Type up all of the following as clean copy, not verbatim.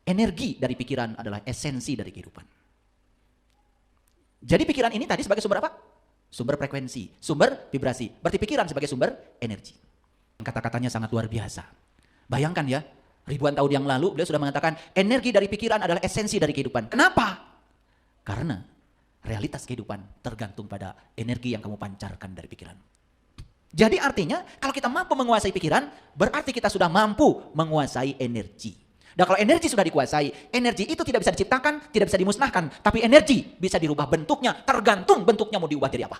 Energi dari pikiran adalah esensi dari kehidupan. Jadi pikiran ini tadi sebagai sumber apa? Sumber frekuensi, sumber vibrasi. Berarti pikiran sebagai sumber energi. Kata-katanya sangat luar biasa. Bayangkan ya, ribuan tahun yang lalu beliau sudah mengatakan energi dari pikiran adalah esensi dari kehidupan. Kenapa? Karena realitas kehidupan tergantung pada energi yang kamu pancarkan dari pikiran. Jadi artinya kalau kita mampu menguasai pikiran, berarti kita sudah mampu menguasai energi. Dan kalau energi sudah dikuasai, energi itu tidak bisa diciptakan, tidak bisa dimusnahkan. Tapi energi bisa dirubah bentuknya, tergantung bentuknya mau diubah jadi apa.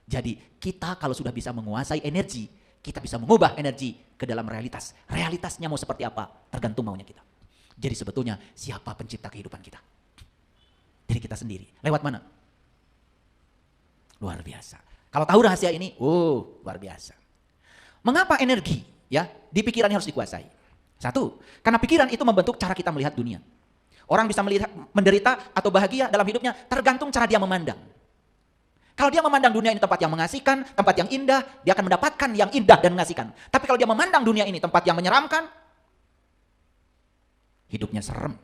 Jadi kita kalau sudah bisa menguasai energi, kita bisa mengubah energi ke dalam realitas. Realitasnya mau seperti apa, tergantung maunya kita. Jadi sebetulnya siapa pencipta kehidupan kita? Diri kita sendiri. Lewat mana? Luar biasa. Kalau tahu rahasia ini, luar biasa. Mengapa energi ya di pikiran harus dikuasai? Satu, karena pikiran itu membentuk cara kita melihat dunia. Orang bisa melihat menderita atau bahagia dalam hidupnya tergantung cara dia memandang. Kalau dia memandang dunia ini tempat yang mengasihkan, tempat yang indah, dia akan mendapatkan yang indah dan mengasihkan. Tapi kalau dia memandang dunia ini tempat yang menyeramkan, hidupnya serem.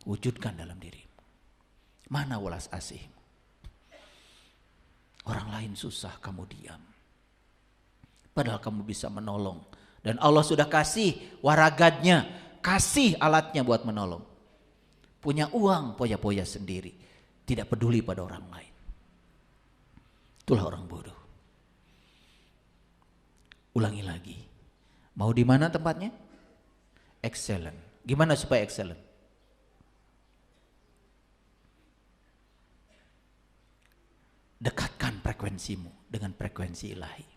Wujudkan dalam diri. Mana welas asih? Orang lain susah, kamu diam. Padahal kamu bisa menolong. Dan Allah sudah kasih waragadnya, kasih alatnya buat menolong. Punya uang poya-poya sendiri. Tidak peduli pada orang lain. Itulah orang bodoh. Ulangi lagi. Mau di mana tempatnya? Excellent. Gimana supaya excellent? Dekatkan frekuensimu dengan frekuensi ilahi.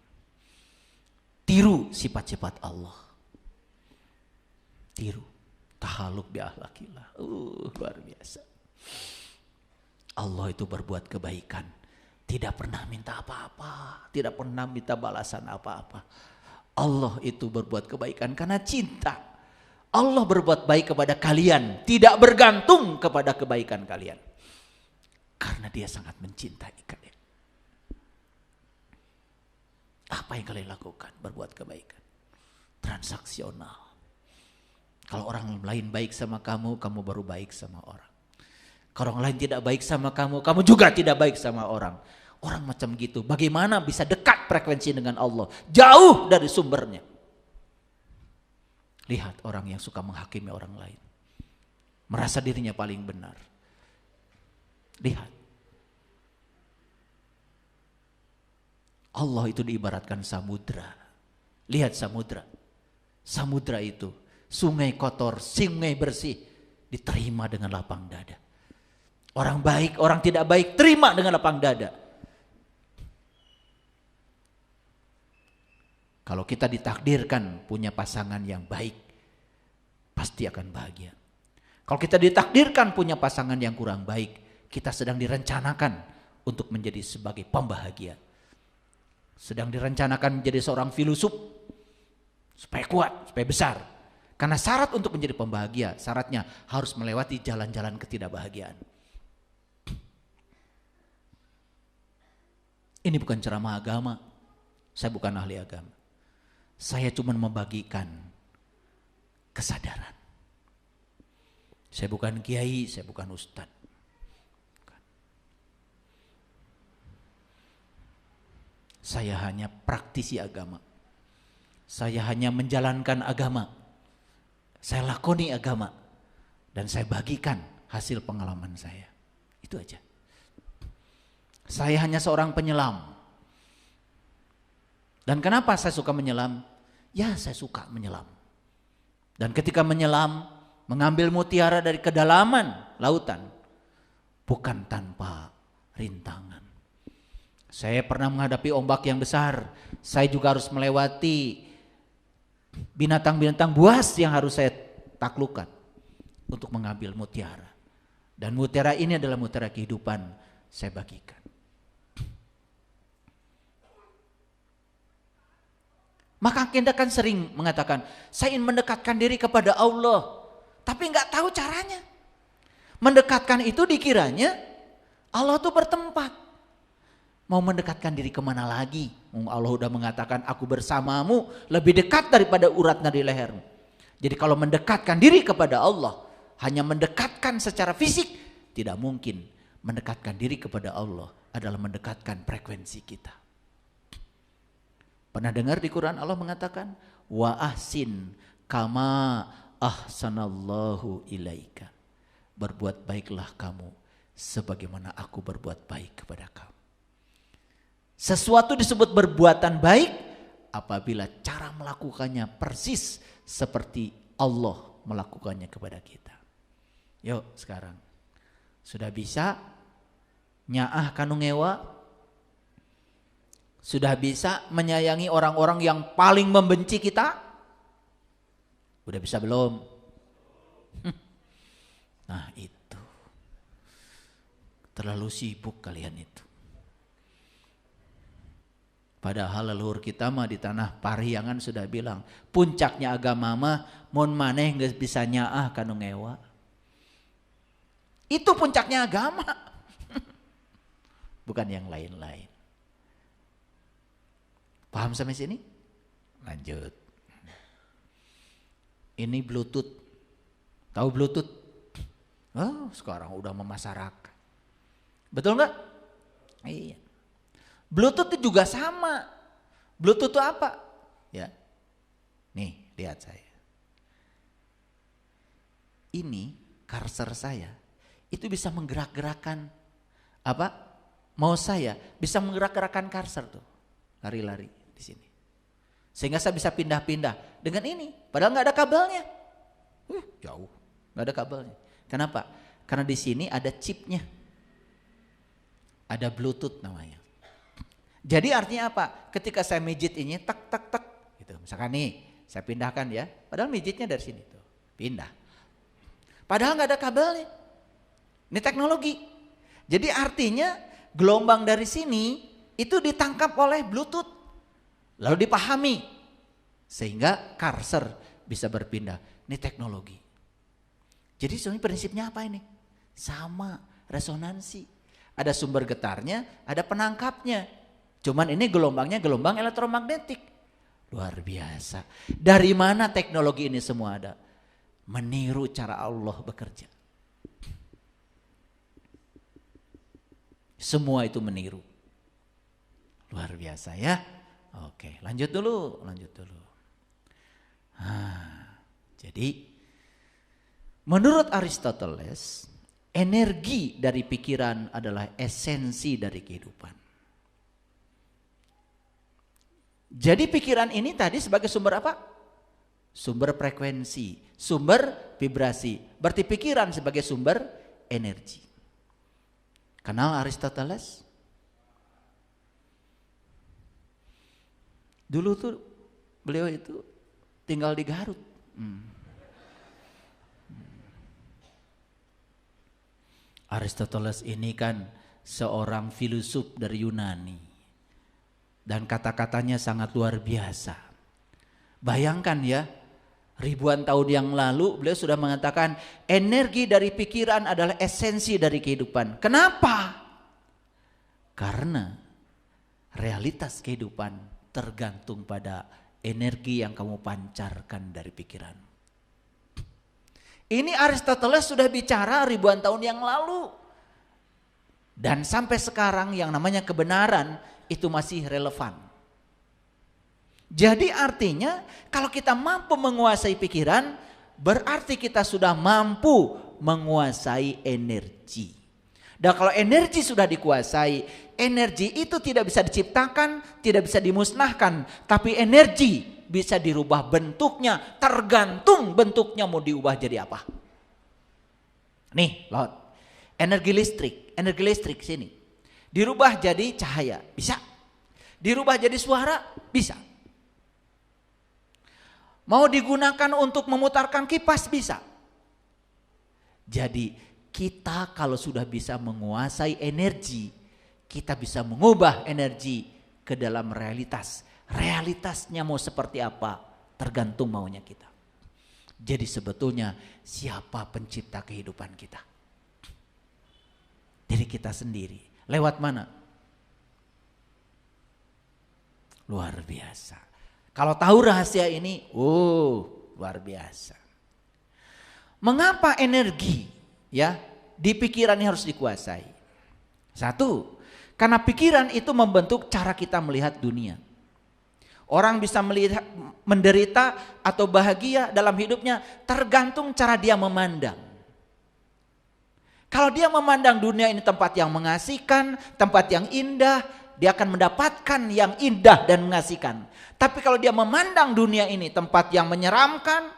Tiru sifat-sifat Allah. Tiru. Tahaluk bi ahlakillah. Luar biasa. Allah itu berbuat kebaikan. Tidak pernah minta apa-apa. Tidak pernah minta balasan apa-apa. Allah itu berbuat kebaikan karena cinta. Allah berbuat baik kepada kalian. Tidak bergantung kepada kebaikan kalian. Karena dia sangat mencintai kalian. Apa yang kalian lakukan? Berbuat kebaikan. Transaksional. Kalau orang lain baik sama kamu, kamu baru baik sama orang. Kalau orang lain tidak baik sama kamu, kamu juga tidak baik sama orang. Orang macam gitu, bagaimana bisa dekat frekuensi dengan Allah? Jauh dari sumbernya. Lihat orang yang suka menghakimi orang lain. Merasa dirinya paling benar. Lihat. Allah itu diibaratkan samudra. Lihat samudra. Samudra itu sungai kotor, sungai bersih diterima dengan lapang dada. Orang baik, orang tidak baik terima dengan lapang dada. Kalau kita ditakdirkan punya pasangan yang baik, pasti akan bahagia. Kalau kita ditakdirkan punya pasangan yang kurang baik, kita sedang direncanakan untuk menjadi sebagai pembahagia. Sedang direncanakan menjadi seorang filosof supaya kuat, supaya besar. Karena syarat untuk menjadi pembahagia, syaratnya harus melewati jalan-jalan ketidakbahagiaan. Ini bukan ceramah agama. Saya bukan ahli agama. Saya cuma membagikan kesadaran. Saya bukan kiai, saya bukan ustadz. Saya hanya praktisi agama. Saya hanya menjalankan agama. Saya lakoni agama. Dan saya bagikan hasil pengalaman saya. Itu aja. Saya hanya seorang penyelam. Dan kenapa saya suka menyelam? Ya, saya suka menyelam. Dan ketika menyelam, mengambil mutiara dari kedalaman lautan, bukan tanpa rintangan. Saya pernah menghadapi ombak yang besar. Saya juga harus melewati binatang-binatang buas yang harus saya taklukkan untuk mengambil mutiara. Dan mutiara ini adalah mutiara kehidupan, saya bagikan. Maka kita kan sering mengatakan, saya ingin mendekatkan diri kepada Allah, tapi nggak tahu caranya. Mendekatkan itu dikiranya Allah tuh bertempat. Mau mendekatkan diri kemana lagi? Allah udah mengatakan aku bersamamu lebih dekat daripada urat nadi lehermu. Jadi kalau mendekatkan diri kepada Allah, hanya mendekatkan secara fisik, tidak mungkin. Mendekatkan diri kepada Allah adalah mendekatkan frekuensi kita. Pernah dengar di Quran Allah mengatakan, wa ahsin kama ahsanallahu ilaika. Berbuat baiklah kamu sebagaimana aku berbuat baik kepada kamu. Sesuatu disebut perbuatan baik apabila cara melakukannya persis seperti Allah melakukannya kepada kita. Yuk sekarang, sudah bisa nyaah kanu ngewa? Sudah bisa menyayangi orang-orang yang paling membenci kita? Udah bisa belum? Nah itu, terlalu sibuk kalian itu. Padahal leluhur kita mah di tanah Pariangan sudah bilang, puncaknya agama mah mun maneh geus bisa nyaah kanu ngewa. Itu puncaknya agama. Bukan yang lain-lain. Paham sampai sini? Lanjut. Ini Bluetooth. Tahu Bluetooth? Oh, sekarang udah memasyarakat. Betul nggak? Iya. Bluetooth itu juga sama. Bluetooth itu apa? Ya. Nih, lihat saya. Ini cursor saya itu bisa menggerak-gerakkan apa? Mouse saya bisa menggerak-gerakkan cursor tuh. Lari-lari di sini. Sehingga saya bisa pindah-pindah dengan ini. Padahal nggak ada kabelnya. Jauh, nggak ada kabelnya. Kenapa? Karena di sini ada chipnya. Ada Bluetooth namanya. Jadi artinya apa? Ketika saya mijit ini tak tak tak gitu. Misalkan nih, saya pindahkan ya. Padahal mijitnya dari sini tuh. Pindah. Padahal nggak ada kabelnya. Ini teknologi. Jadi artinya gelombang dari sini itu ditangkap oleh Bluetooth. Lalu dipahami. Sehingga cursor bisa berpindah. Ini teknologi. Jadi sebenarnya prinsipnya apa ini? Sama, resonansi. Ada sumber getarnya, ada penangkapnya. Cuman ini gelombangnya gelombang elektromagnetik. Luar biasa. Dari mana teknologi ini semua ada? Meniru cara Allah bekerja. Semua itu meniru. Luar biasa ya. Oke, lanjut dulu. Jadi menurut Aristoteles, energi dari pikiran adalah esensi dari kehidupan. Jadi pikiran ini tadi sebagai sumber apa? Sumber frekuensi, sumber vibrasi. Berarti pikiran sebagai sumber energi. Kenal Aristoteles? Dulu tuh beliau itu tinggal di Garut. Aristoteles ini kan seorang filsuf dari Yunani. Dan kata-katanya sangat luar biasa. Bayangkan ya, ribuan tahun yang lalu beliau sudah mengatakan energi dari pikiran adalah esensi dari kehidupan. Kenapa? Karena realitas kehidupan tergantung pada energi yang kamu pancarkan dari pikiran. Ini Aristoteles sudah bicara ribuan tahun yang lalu. Dan sampai sekarang yang namanya kebenaran itu masih relevan. Jadi artinya kalau kita mampu menguasai pikiran, berarti kita sudah mampu menguasai energi. Dan kalau energi sudah dikuasai, energi itu tidak bisa diciptakan, tidak bisa dimusnahkan. Tapi energi bisa dirubah bentuknya, tergantung bentuknya mau diubah jadi apa. Nih, lihat. Energi listrik sini. Dirubah jadi cahaya, bisa. Dirubah jadi suara, bisa. Mau digunakan untuk memutarkan kipas, bisa. Jadi kita kalau sudah bisa menguasai energi, kita bisa mengubah energi ke dalam realitas. Realitasnya mau seperti apa, tergantung maunya kita. Jadi sebetulnya siapa pencipta kehidupan kita? diri kita sendiri. Lewat mana? Luar biasa. Kalau tahu rahasia ini, luar biasa. Mengapa energi ya di pikiran ini harus dikuasai? Satu, karena pikiran itu membentuk cara kita melihat dunia. Orang bisa melihat menderita atau bahagia dalam hidupnya tergantung cara dia memandang. Kalau dia memandang dunia ini tempat yang mengasihkan, tempat yang indah, dia akan mendapatkan yang indah dan mengasihkan. Tapi kalau dia memandang dunia ini tempat yang menyeramkan,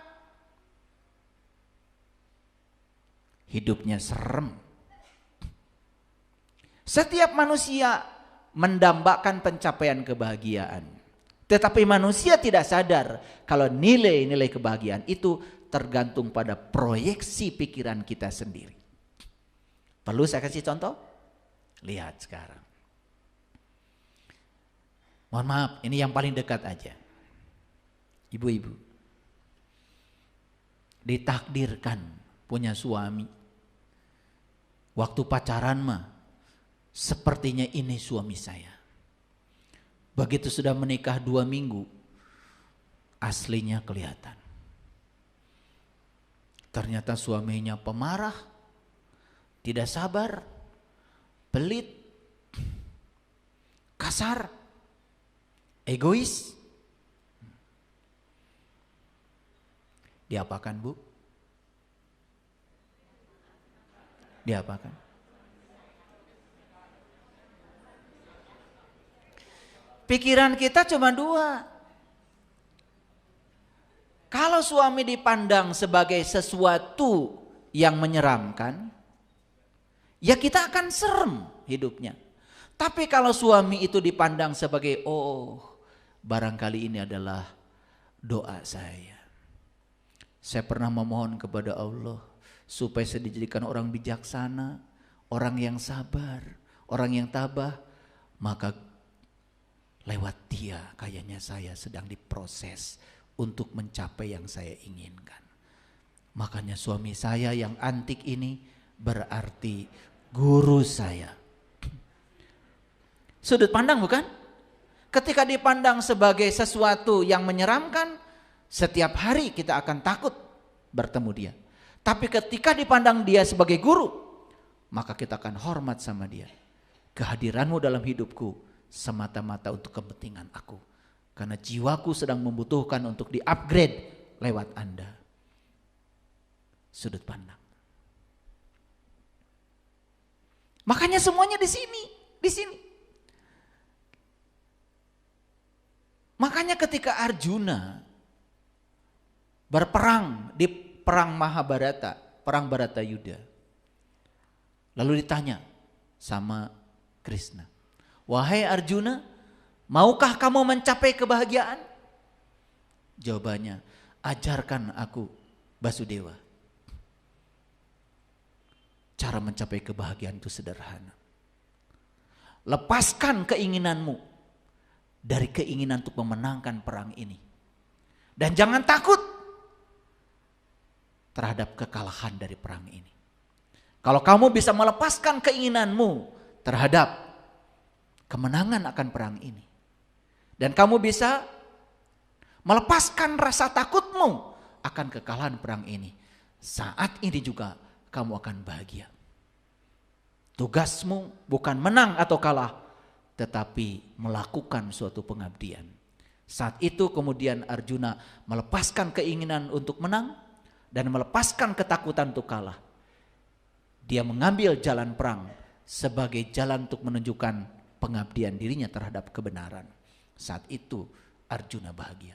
hidupnya serem. Setiap manusia mendambakan pencapaian kebahagiaan. Tetapi manusia tidak sadar kalau nilai-nilai kebahagiaan itu tergantung pada proyeksi pikiran kita sendiri. Perlu saya kasih contoh? Lihat sekarang. Mohon maaf, ini yang paling dekat aja. Ibu-ibu, ditakdirkan punya suami. Waktu pacaran mah, sepertinya ini suami saya. Begitu sudah menikah 2 minggu, aslinya kelihatan. Ternyata suaminya pemarah, tidak sabar, pelit, kasar, egois. Diapakan, Bu? Diapakan? Pikiran kita cuma 2. Kalau suami dipandang sebagai sesuatu yang menyeramkan, ya kita akan serem hidupnya. Tapi kalau suami itu dipandang sebagai, barangkali ini adalah doa saya. Saya pernah memohon kepada Allah supaya saya dijadikan orang bijaksana, orang yang sabar, orang yang tabah, maka lewat dia kayaknya saya sedang diproses untuk mencapai yang saya inginkan. Makanya suami saya yang antik ini berarti guru saya. Sudut pandang bukan? Ketika dipandang sebagai sesuatu yang menyeramkan, setiap hari kita akan takut bertemu dia. Tapi ketika dipandang dia sebagai guru, maka kita akan hormat sama dia. Kehadiranmu dalam hidupku semata-mata untuk kepentingan aku. Karena jiwaku sedang membutuhkan untuk di-upgrade lewat Anda. Sudut pandang. Makanya semuanya di sini. Makanya ketika Arjuna berperang di perang Mahabharata, perang Bharatayuddha. Lalu ditanya sama Krishna, "Wahai Arjuna, maukah kamu mencapai kebahagiaan?" Jawabannya, "Ajarkan aku, Basudewa. Cara mencapai kebahagiaan itu sederhana. Lepaskan keinginanmu dari keinginan untuk memenangkan perang ini. Dan jangan takut terhadap kekalahan dari perang ini. Kalau kamu bisa melepaskan keinginanmu terhadap kemenangan akan perang ini, dan kamu bisa melepaskan rasa takutmu akan kekalahan perang ini, saat ini juga kamu akan bahagia. Tugasmu bukan menang atau kalah, tetapi melakukan suatu pengabdian." Saat itu kemudian Arjuna melepaskan keinginan untuk menang dan melepaskan ketakutan untuk kalah. Dia mengambil jalan perang sebagai jalan untuk menunjukkan pengabdian dirinya terhadap kebenaran. Saat itu Arjuna bahagia.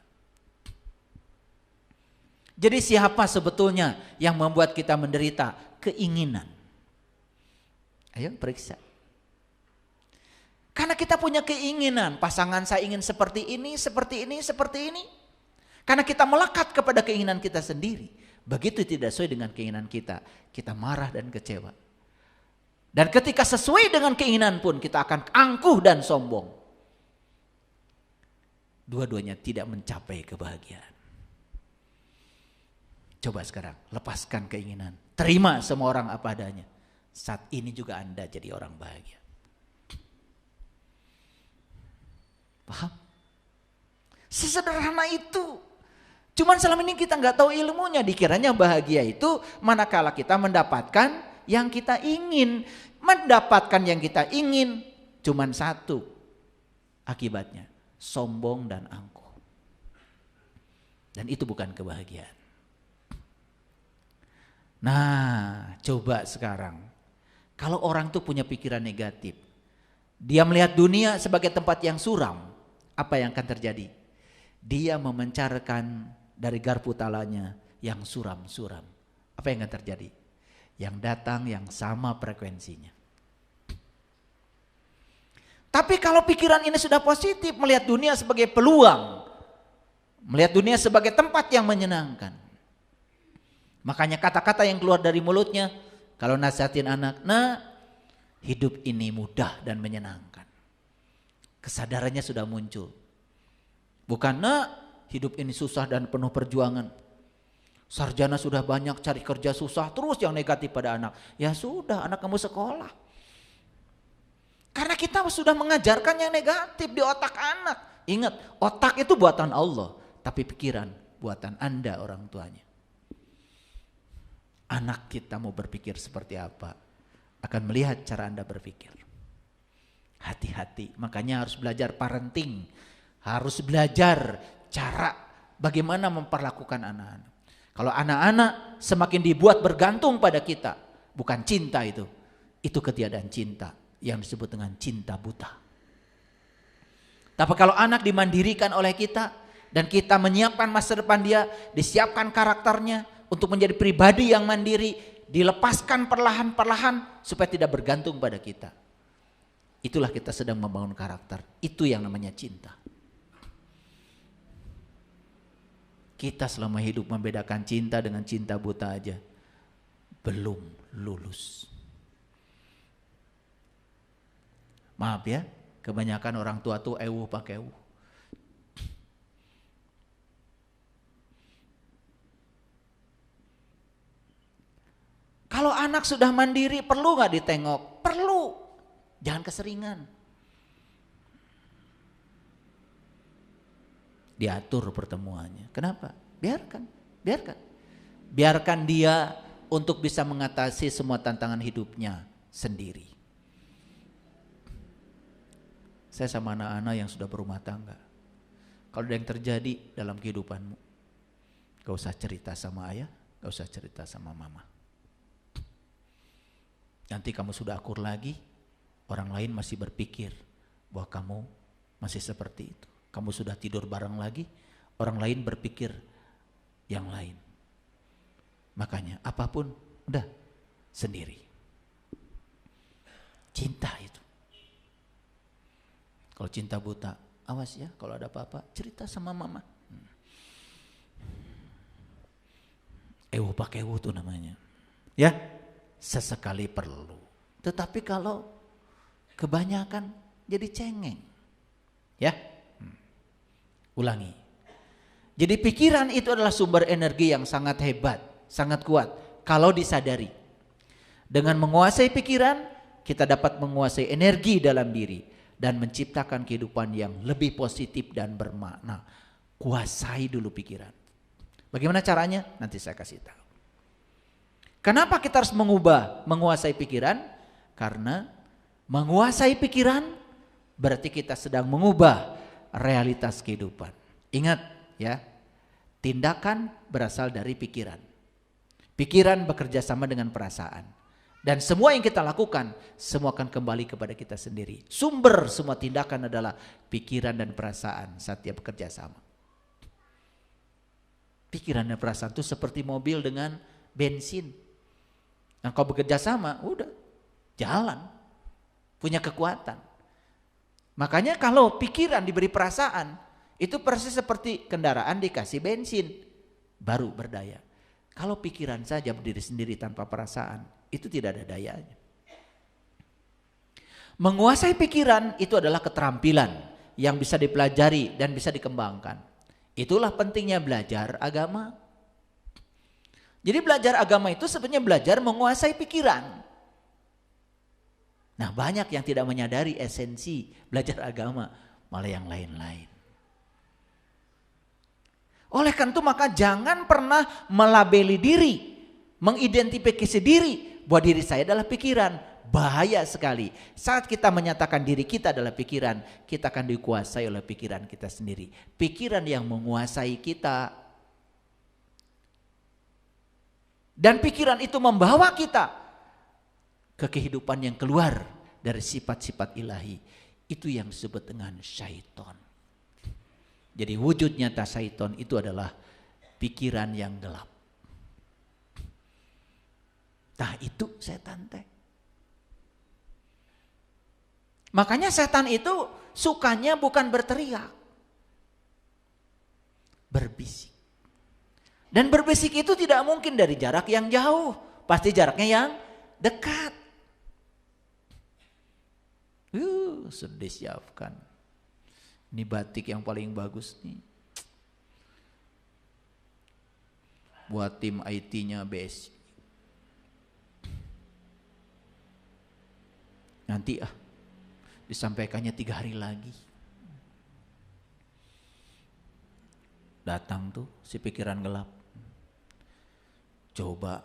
Jadi siapa sebetulnya yang membuat kita menderita? Keinginan. Ayo periksa. Karena kita punya keinginan, pasangan saya ingin seperti ini, seperti ini, seperti ini. Karena kita melekat kepada keinginan kita sendiri. Begitu tidak sesuai dengan keinginan kita, kita marah dan kecewa. Dan ketika sesuai dengan keinginan pun kita akan angkuh dan sombong. Dua-duanya tidak mencapai kebahagiaan. Coba sekarang lepaskan keinginan, terima semua orang apa adanya. saat ini juga Anda jadi orang bahagia. Paham? Sesederhana itu. Cuman selama ini kita nggak tahu ilmunya. Dikiranya bahagia itu manakala kita mendapatkan yang kita ingin. Mendapatkan yang kita ingin cuman satu akibatnya. Sombong dan angkuh. Dan itu bukan kebahagiaan. Nah, coba sekarang. Kalau orang tuh punya pikiran negatif. Dia melihat dunia sebagai tempat yang suram. Apa yang akan terjadi? Dia memancarkan dari garpu talanya yang suram-suram. Apa yang akan terjadi? Yang datang yang sama frekuensinya. Tapi kalau pikiran ini sudah positif, melihat dunia sebagai peluang, melihat dunia sebagai tempat yang menyenangkan. Makanya kata-kata yang keluar dari mulutnya, kalau nasihatin anak, nah hidup ini mudah dan menyenangkan. Kesadarannya sudah muncul. Bukan nah hidup ini susah dan penuh perjuangan. Sarjana sudah banyak, cari kerja susah, terus yang negatif pada anak. Ya sudah, anak kamu sekolah. Karena kita sudah mengajarkan yang negatif di otak anak. Ingat, otak itu buatan Allah, tapi pikiran buatan Anda orang tuanya. Anak kita mau berpikir seperti apa, akan melihat cara Anda berpikir. Hati-hati, makanya harus belajar parenting, harus belajar cara bagaimana memperlakukan anak-anak. Kalau anak-anak semakin dibuat bergantung pada kita, bukan cinta itu ketiadaan cinta yang disebut dengan cinta buta. Tapi kalau anak dimandirikan oleh kita dan kita menyiapkan masa depan dia, disiapkan karakternya untuk menjadi pribadi yang mandiri, dilepaskan perlahan-perlahan supaya tidak bergantung pada kita. Itulah kita sedang membangun karakter. Itu yang namanya cinta. Kita selama hidup membedakan cinta dengan cinta buta aja belum lulus. Maaf ya, kebanyakan orang tua tuh ewuh pakai ewuh. Kalau anak sudah mandiri perlu gak ditengok? Perlu. Jangan keseringan. Diatur pertemuannya. Kenapa? Biarkan. Biarkan dia untuk bisa mengatasi semua tantangan hidupnya sendiri. Saya sama anak-anak yang sudah berumah tangga. Kalau ada yang terjadi dalam kehidupanmu, gak usah cerita sama ayah, gak usah cerita sama mama. Nanti kamu sudah akur lagi, orang lain masih berpikir bahwa kamu masih seperti itu. Kamu sudah tidur bareng lagi, orang lain berpikir yang lain. Makanya apapun udah sendiri. Cinta itu. Kalau cinta buta, awas ya kalau ada apa-apa cerita sama mama. Ewu pakai ewu tuh namanya. Ya, sesekali perlu. Tetapi kalau kebanyakan jadi cengeng. Ya. Ulangi. Jadi pikiran itu adalah sumber energi yang sangat hebat, sangat kuat kalau disadari. Dengan menguasai pikiran, kita dapat menguasai energi dalam diri dan menciptakan kehidupan yang lebih positif dan bermakna. Kuasai dulu pikiran. Bagaimana caranya? Nanti saya kasih tahu. Kenapa kita harus menguasai pikiran? Karena menguasai pikiran berarti kita sedang mengubah realitas kehidupan. Ingat ya, tindakan berasal dari pikiran. Pikiran bekerja sama dengan perasaan. Dan semua yang kita lakukan, semua akan kembali kepada kita sendiri. Sumber semua tindakan adalah pikiran dan perasaan saat dia bekerja sama. Pikiran dan perasaan itu seperti mobil dengan bensin. Nah kalau bekerja sama, udah jalan. Punya kekuatan. Makanya kalau pikiran diberi perasaan, itu persis seperti kendaraan dikasih bensin, baru berdaya. Kalau pikiran saja berdiri sendiri tanpa perasaan, itu tidak ada dayanya. Menguasai pikiran itu adalah keterampilan yang bisa dipelajari dan bisa dikembangkan. Itulah pentingnya belajar agama. Jadi belajar agama itu sebenarnya belajar menguasai pikiran. Nah, banyak yang tidak menyadari esensi belajar agama, malah yang lain-lain. Oleh karena itu maka jangan pernah melabeli diri, mengidentifikasi diri bahwa diri saya adalah pikiran. Bahaya sekali. Saat kita menyatakan diri kita adalah pikiran, kita akan dikuasai oleh pikiran kita sendiri. Pikiran yang menguasai kita. Dan pikiran itu membawa kita ke kehidupan yang keluar dari sifat-sifat ilahi. Itu yang disebut dengan syaitan. Jadi wujud nyata syaitan itu adalah pikiran yang gelap. Nah itu setan teh. Makanya setan itu sukanya bukan berteriak, berbisik. Dan berbisik itu tidak mungkin dari jarak yang jauh, pasti jaraknya yang dekat. Sudah disiapkan. Ini batik yang paling bagus nih. Buat tim IT-nya BSI. Nanti disampaikannya 3 hari lagi. Datang tuh si pikiran gelap. Coba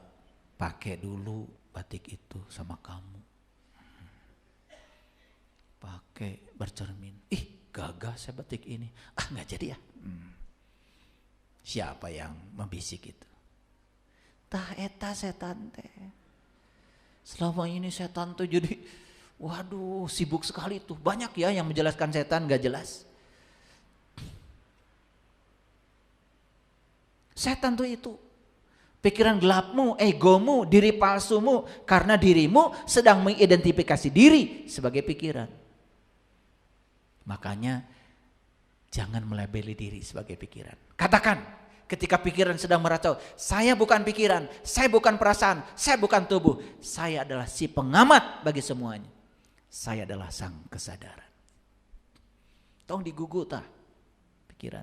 pakai dulu batik itu sama kamu. Pakai bercermin. Gagah saya batik ini. Nggak jadi ya. Siapa yang membisik itu? Tah eta setan teh. Selama ini setan tuh jadi waduh sibuk sekali tuh. Banyak ya yang menjelaskan setan gak jelas. Setan tuh itu. Pikiran gelapmu, egomu, diri palsumu. Karena dirimu sedang mengidentifikasi diri sebagai pikiran. Makanya jangan melabeli diri sebagai pikiran. Katakan ketika pikiran sedang meracau. Saya bukan pikiran, saya bukan perasaan, saya bukan tubuh. Saya adalah si pengamat bagi semuanya. Saya adalah sang kesadaran. Tong digugu tah pikiran.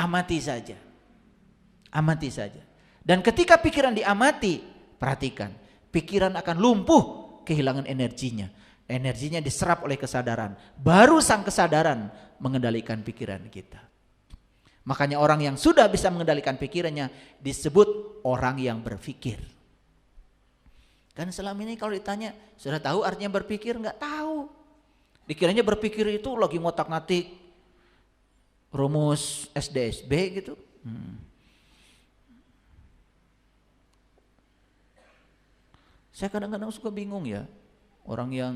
Amati saja. Amati saja. Dan ketika pikiran diamati, perhatikan, pikiran akan lumpuh, kehilangan energinya. Energinya diserap oleh kesadaran. Baru sang kesadaran mengendalikan pikiran kita. Makanya orang yang sudah bisa mengendalikan pikirannya disebut orang yang berpikir. Kan selama ini kalau ditanya, sudah tahu artinya berpikir? Enggak tahu. Dikiranya berpikir itu lagi ngotak-ngatik rumus SDSB gitu. Saya kadang-kadang suka bingung ya, orang yang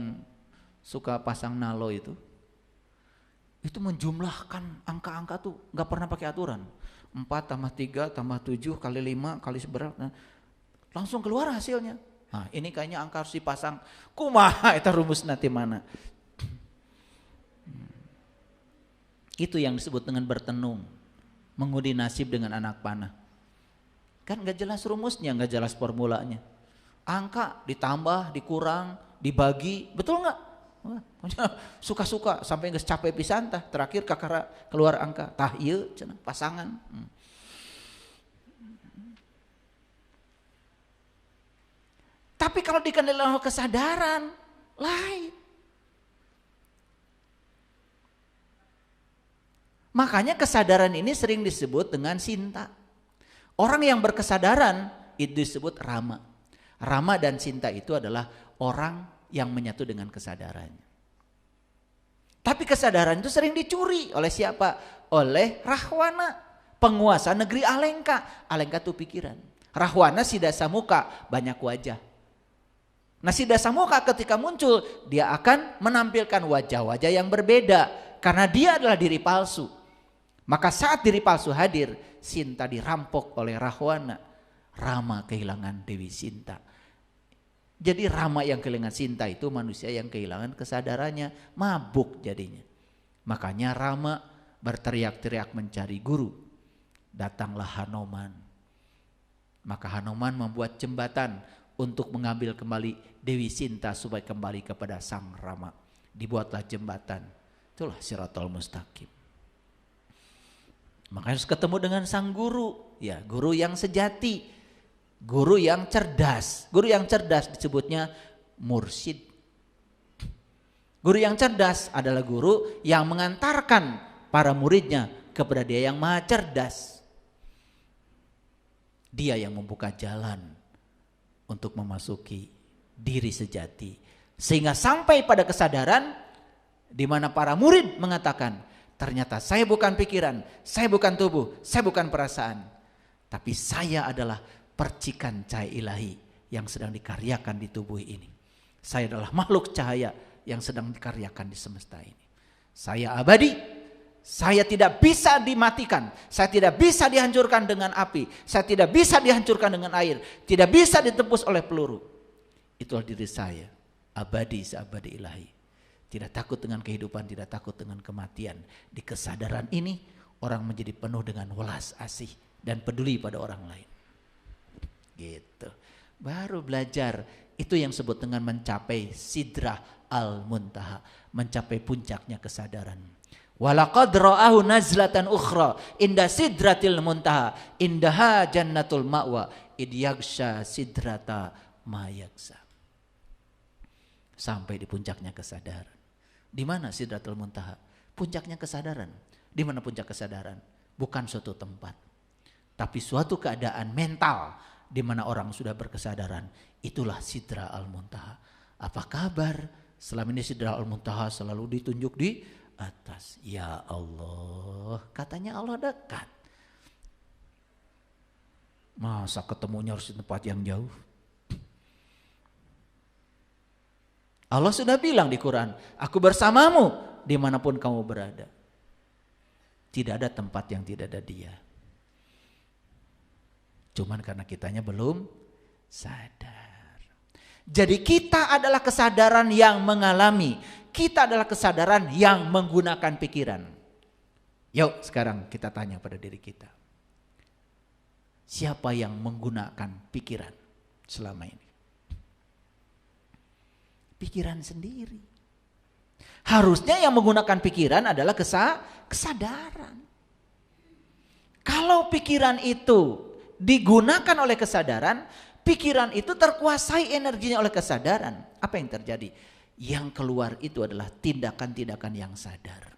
suka pasang nalo itu menjumlahkan angka-angka tuh nggak pernah pakai aturan. 4 tambah 3 tambah 7 kali 5 kali seberapa, langsung keluar hasilnya. Nah ini kayaknya angka harus dipasang, kumaha itu rumus nanti mana. Itu yang disebut dengan bertenung, mengundi nasib dengan anak panah. Kan gak jelas rumusnya, gak jelas formulanya. Angka ditambah, dikurang, dibagi, betul gak? Suka-suka sampai gak capek pisan tah, terakhir kakara keluar angka, tah iya pasangan. Tapi kalau dikendalikan oleh kesadaran, lain. Makanya kesadaran ini sering disebut dengan sinta. Orang yang berkesadaran itu disebut rama. Rama dan sinta itu adalah orang yang menyatu dengan kesadarannya. Tapi kesadaran itu sering dicuri oleh siapa? Oleh Rahwana, penguasa negeri Alengka. Alengka itu pikiran. Rahwana Siddhasa Muka, banyak wajah. Nah Siddhasa Muka ketika muncul, dia akan menampilkan wajah-wajah yang berbeda. Karena dia adalah diri palsu. Maka saat diri palsu hadir, Sinta dirampok oleh Rahwana. Rama kehilangan Dewi Sinta. Jadi Rama yang kehilangan Sinta itu manusia yang kehilangan kesadarannya. Mabuk jadinya. Makanya Rama berteriak-teriak mencari guru. Datanglah Hanoman. Maka Hanoman membuat jembatan untuk mengambil kembali Dewi Sinta supaya kembali kepada Sang Rama. Dibuatlah jembatan. Itulah Shiratal Mustaqim. Maka harus ketemu dengan sang guru, ya guru yang sejati, guru yang cerdas. Guru yang cerdas disebutnya mursyid. Guru yang cerdas adalah guru yang mengantarkan para muridnya kepada dia yang maha cerdas. Dia yang membuka jalan untuk memasuki diri sejati. Sehingga sampai pada kesadaran di mana para murid mengatakan, ternyata saya bukan pikiran, saya bukan tubuh, saya bukan perasaan. Tapi saya adalah percikan cahaya ilahi yang sedang dikaryakan di tubuh ini. Saya adalah makhluk cahaya yang sedang dikaryakan di semesta ini. Saya abadi, saya tidak bisa dimatikan, saya tidak bisa dihancurkan dengan api, saya tidak bisa dihancurkan dengan air, tidak bisa ditembus oleh peluru. Itulah diri saya, abadi seabadi ilahi. Tidak takut dengan kehidupan, tidak takut dengan kematian. Di kesadaran ini orang menjadi penuh dengan welas asih dan peduli pada orang lain. Gitu. Baru belajar, itu yang disebut dengan mencapai sidrah al-muntaha, mencapai puncaknya kesadaran. Walaqad ra'ahu nazlatan ukhra inda sidratil muntaha indaha jannatul ma'wa id yaghsha sidrata ma yaghsha. Sampai di puncaknya kesadaran. Di mana sidratul muntaha? Puncaknya kesadaran. Di mana puncak kesadaran? Bukan suatu tempat, tapi suatu keadaan mental di mana orang sudah berkesadaran. Itulah sidra al-muntaha. Apa kabar? Selama ini sidra al-muntaha selalu ditunjuk di atas. Ya Allah, katanya Allah dekat. Masa ketemunya harus di tempat yang jauh? Allah sudah bilang di Quran, aku bersamamu dimanapun kamu berada. Tidak ada tempat yang tidak ada dia. Cuman karena kitanya belum sadar. Jadi kita adalah kesadaran yang mengalami. Kita adalah kesadaran yang menggunakan pikiran. Yuk sekarang kita tanya pada diri kita. Siapa yang menggunakan pikiran selama ini? Pikiran sendiri. Harusnya yang menggunakan pikiran adalah kesadaran. Kalau pikiran itu digunakan oleh kesadaran, pikiran itu terkuasai energinya oleh kesadaran. Apa yang terjadi? Yang keluar itu adalah tindakan-tindakan yang sadar.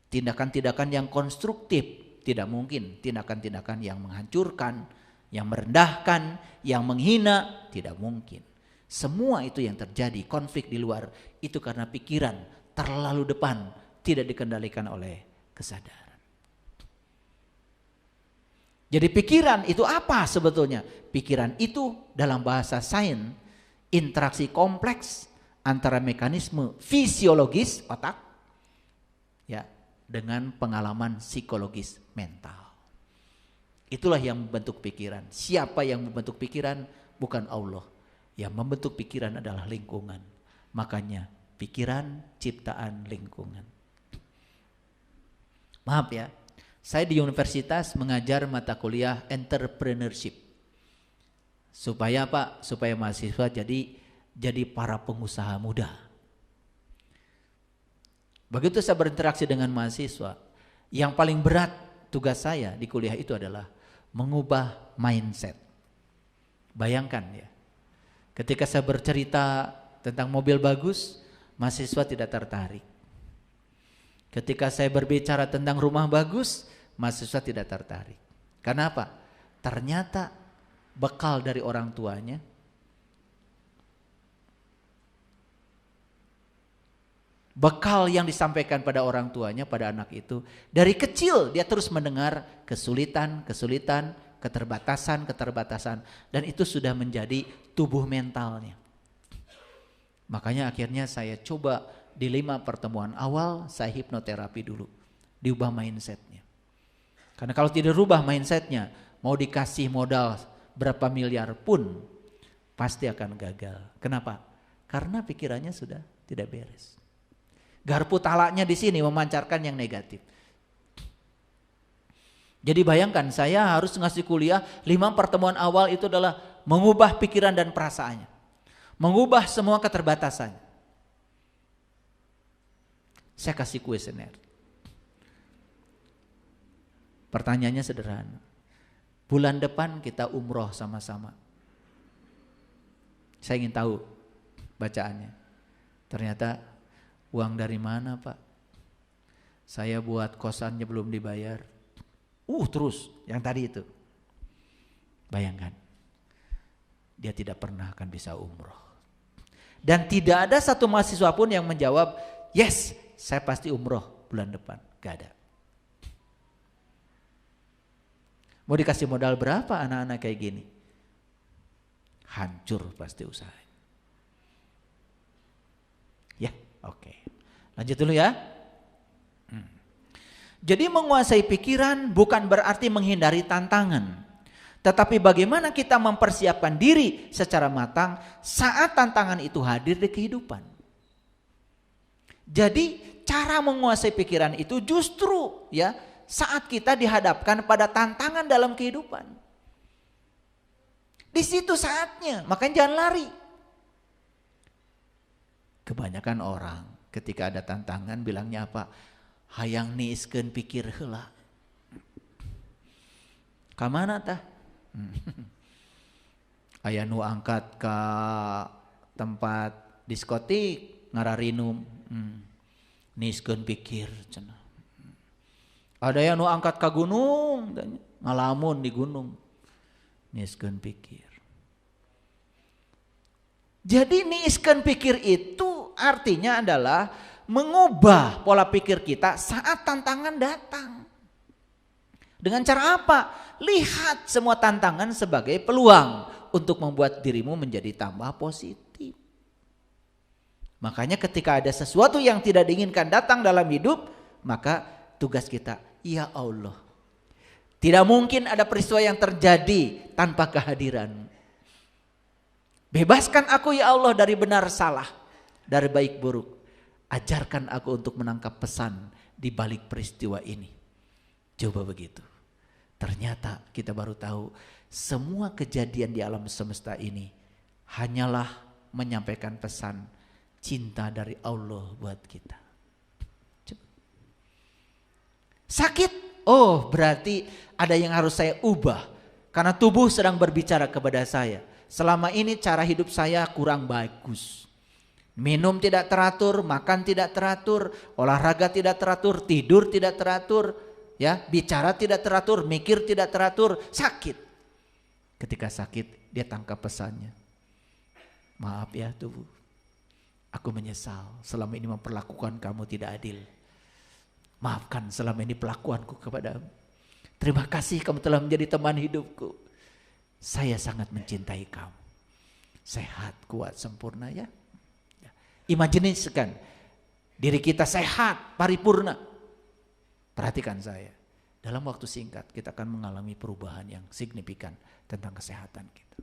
Tindakan-tindakan yang konstruktif. Tidak mungkin tindakan-tindakan yang menghancurkan, yang merendahkan, yang menghina. Tidak mungkin. Semua itu yang terjadi, konflik di luar, itu karena pikiran terlalu depan, tidak dikendalikan oleh kesadaran. Jadi pikiran itu apa sebetulnya? Pikiran itu dalam bahasa sains, interaksi kompleks antara mekanisme fisiologis otak ya dengan pengalaman psikologis mental. Itulah yang membentuk pikiran. Siapa yang membentuk pikiran? Bukan Allah. Yang membentuk pikiran adalah lingkungan. Makanya pikiran ciptaan lingkungan. Maaf ya, saya di universitas mengajar mata kuliah entrepreneurship. Supaya apa? Supaya mahasiswa jadi para pengusaha muda. Begitu saya berinteraksi dengan mahasiswa, yang paling berat tugas saya di kuliah itu adalah mengubah mindset. Bayangkan ya. Ketika saya bercerita tentang mobil bagus, mahasiswa tidak tertarik. Ketika saya berbicara tentang rumah bagus, mahasiswa tidak tertarik. Karena apa? Ternyata bekal dari orang tuanya, bekal yang disampaikan pada orang tuanya, pada anak itu, dari kecil dia terus mendengar kesulitan, keterbatasan, dan itu sudah menjadi tubuh mentalnya. Makanya akhirnya saya coba di 5 pertemuan awal saya hipnoterapi dulu, diubah mindsetnya. Karena kalau tidak rubah mindsetnya, mau dikasih modal berapa miliar pun pasti akan gagal. Kenapa? Karena pikirannya sudah tidak beres. Garpu talaknya di sini memancarkan yang negatif. Jadi bayangkan saya harus ngasih kuliah 5 pertemuan awal itu adalah mengubah pikiran dan perasaannya. Mengubah semua keterbatasannya. Saya kasih kuesioner. Pertanyaannya sederhana. Bulan depan kita umroh sama-sama. Saya ingin tahu bacaannya. Ternyata uang dari mana Pak? Saya buat kosannya belum dibayar. Terus yang tadi itu. Bayangkan. Dia tidak pernah akan bisa umroh. Dan tidak ada satu mahasiswa pun yang menjawab, yes, saya pasti umroh bulan depan. Gak ada. Mau dikasih modal berapa anak-anak kayak gini? Hancur pasti usahanya. Ya, oke. Lanjut dulu ya. Jadi menguasai pikiran bukan berarti menghindari tantangan. Tetapi bagaimana kita mempersiapkan diri secara matang saat tantangan itu hadir di kehidupan. Jadi cara menguasai pikiran itu justru ya saat kita dihadapkan pada tantangan dalam kehidupan. Di situ saatnya, makanya jangan lari. Kebanyakan orang ketika ada tantangan bilangnya apa? Hayang niiskeun pikir heula. Ka mana tah? Aya nu angkat ka tempat diskotik ngararinum. Niiskeun pikir cenah. Ada yang nu angkat ka gunung, ngalamun di gunung. Niiskeun pikir. Jadi niiskeun pikir itu artinya adalah mengubah pola pikir kita saat tantangan datang. Dengan cara apa? Lihat semua tantangan sebagai peluang untuk membuat dirimu menjadi tambah positif. Makanya ketika ada sesuatu yang tidak diinginkan datang dalam hidup, maka tugas kita, ya Allah, tidak mungkin ada peristiwa yang terjadi tanpa kehadiran. Bebaskan aku ya Allah dari benar salah, dari baik buruk. Ajarkan aku untuk menangkap pesan di balik peristiwa ini. Coba begitu. Ternyata kita baru tahu semua kejadian di alam semesta ini hanyalah menyampaikan pesan cinta dari Allah buat kita. Coba. Sakit? Oh, berarti ada yang harus saya ubah karena tubuh sedang berbicara kepada saya. Selama ini cara hidup saya kurang bagus. Minum tidak teratur, makan tidak teratur, olahraga tidak teratur, tidur tidak teratur, ya, bicara tidak teratur, mikir tidak teratur, sakit. Ketika sakit, dia tangkap pesannya. Maaf ya tubuh, aku menyesal selama ini memperlakukan kamu tidak adil. Maafkan selama ini pelakuanku kepadamu. Terima kasih kamu telah menjadi teman hidupku. Saya sangat mencintai kamu. Sehat, kuat, sempurna ya. Imajinasikan diri kita sehat, paripurna. Perhatikan saya. Dalam waktu singkat kita akan mengalami perubahan yang signifikan tentang kesehatan kita.